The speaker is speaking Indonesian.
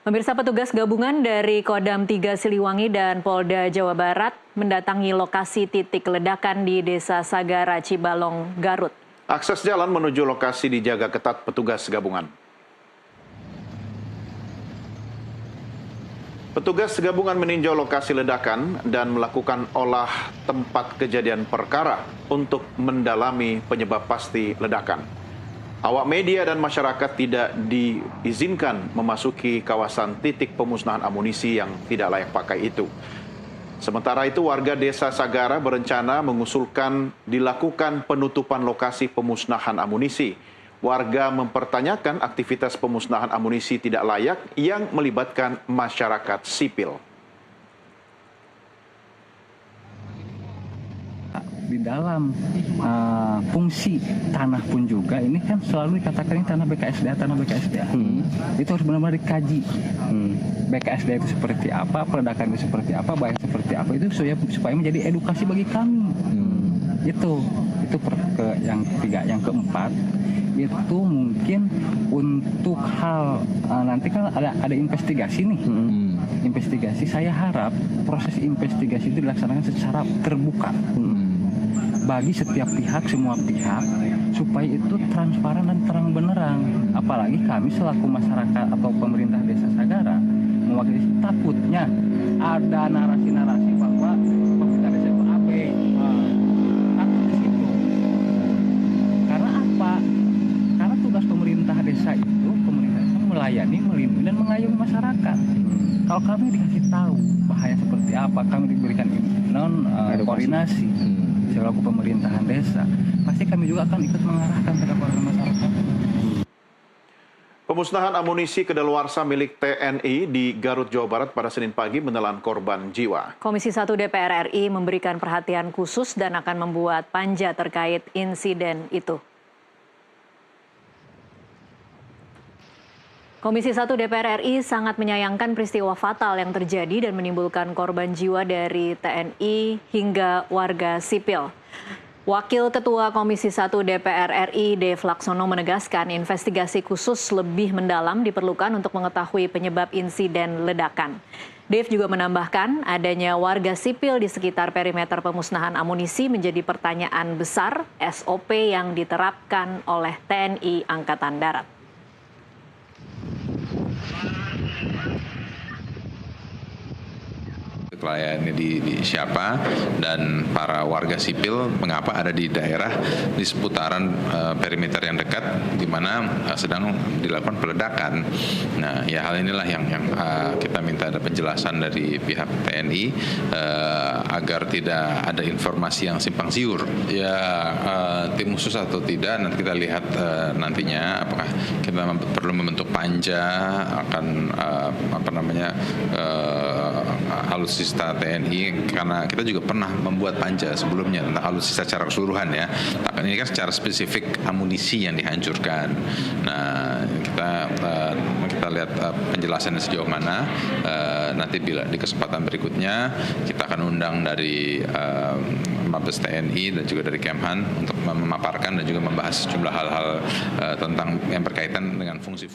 Pemirsa, petugas gabungan dari Kodam 3 Siliwangi dan Polda Jawa Barat mendatangi lokasi titik ledakan di Desa Sagara, Cibalong, Garut. Akses jalan menuju lokasi dijaga ketat petugas gabungan. Petugas gabungan meninjau lokasi ledakan dan melakukan olah tempat kejadian perkara untuk mendalami penyebab pasti ledakan. Awak media dan masyarakat tidak diizinkan memasuki kawasan titik pemusnahan amunisi yang tidak layak pakai itu. Sementara itu, warga Desa Sagara berencana mengusulkan dilakukan penutupan lokasi pemusnahan amunisi. Warga mempertanyakan aktivitas pemusnahan amunisi tidak layak yang melibatkan masyarakat sipil. Di dalam fungsi tanah pun juga ini kan selalu dikatakan ini tanah BKSDA. Itu harus benar-benar dikaji. BKSDA itu seperti apa, peledakan itu seperti apa, bahaya seperti apa, itu supaya menjadi edukasi bagi kami. Itu yang ketiga. Yang keempat itu mungkin untuk hal nanti kan ada investigasi nih. Investigasi, saya harap proses investigasi itu dilaksanakan secara terbuka bagi setiap pihak, semua pihak, supaya itu transparan dan terang benderang. Apalagi kami selaku masyarakat atau pemerintah Desa Sagara mewakili, takutnya ada narasi-narasi bahwa pemerintah desa itu abai. Takut di situ. Karena apa? Karena tugas pemerintah desa itu, melayani, melindungi dan mengayomi masyarakat. Kalau kami dikasih tahu bahaya seperti apa, kami diberikan koordinasi selaku pemerintahan desa, pasti kami juga akan ikut mengarahkan kepada masyarakat. Pemusnahan amunisi kedaluarsa milik TNI di Garut, Jawa Barat pada Senin pagi menelan korban jiwa. Komisi 1 DPR RI memberikan perhatian khusus dan akan membuat panja terkait insiden itu. Komisi 1 DPR RI sangat menyayangkan peristiwa fatal yang terjadi dan menimbulkan korban jiwa dari TNI hingga warga sipil. Wakil Ketua Komisi 1 DPR RI, Dev Laksono, menegaskan investigasi khusus lebih mendalam diperlukan untuk mengetahui penyebab insiden ledakan. Dev juga menambahkan adanya warga sipil di sekitar perimeter pemusnahan amunisi menjadi pertanyaan besar SOP yang diterapkan oleh TNI Angkatan Darat. Kliennya di siapa dan para warga sipil mengapa ada di daerah di seputaran perimeter yang dekat di mana sedang dilakukan peledakan. Nah, ya hal inilah yang kita minta ada penjelasan dari pihak TNI agar tidak ada informasi yang simpang siur. Ya tim khusus atau tidak nanti kita lihat nantinya apakah kita perlu membentuk panja akan alutsista TNI, karena kita juga pernah membuat panja sebelumnya tentang alutsista secara keseluruhan ya. Ini kan secara spesifik amunisi yang dihancurkan. Nah, kita lihat penjelasannya sejauh mana. Nanti bila di kesempatan berikutnya kita akan undang dari Mabes TNI dan juga dari Kemhan untuk memaparkan dan juga membahas sejumlah hal-hal tentang yang berkaitan dengan fungsi